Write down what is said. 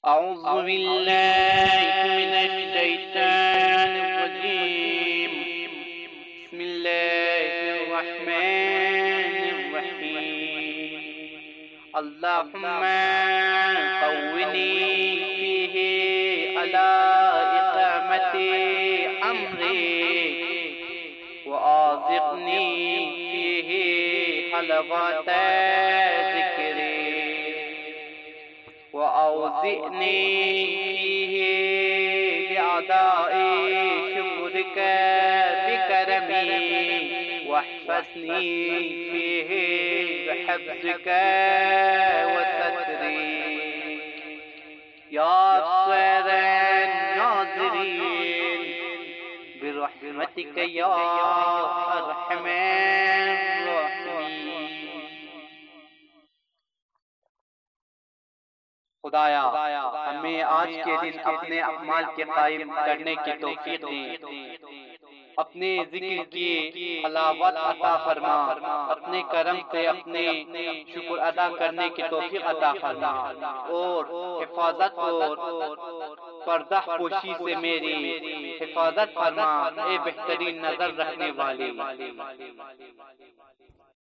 أعوذ بالله من الشيطان الرجيم. بسم الله الرحمن الرحيم. اللهم قوني فيه على إقامة أمري، وأرزقني فيه حلوات ذكري، وأوزعني فيه لأداء شكرك بكرمي، واحفظني فيه بحفظك وستري. يا خير الناظرين برحمتك يا أرحم الراحمين. خدایا ہمیں آج کے دن اپنے اعمال کے قائم کرنے کی توفیق دے، اپنے ذکر کی حلاوت عطا فرما، اپنے کرم سے اپنے شکر ادا کرنے کی توفیق عطا فرما، اور حفاظت اور پردہ پوشی سے میری حفاظت فرما اے بہترین نظر رکھنے والے.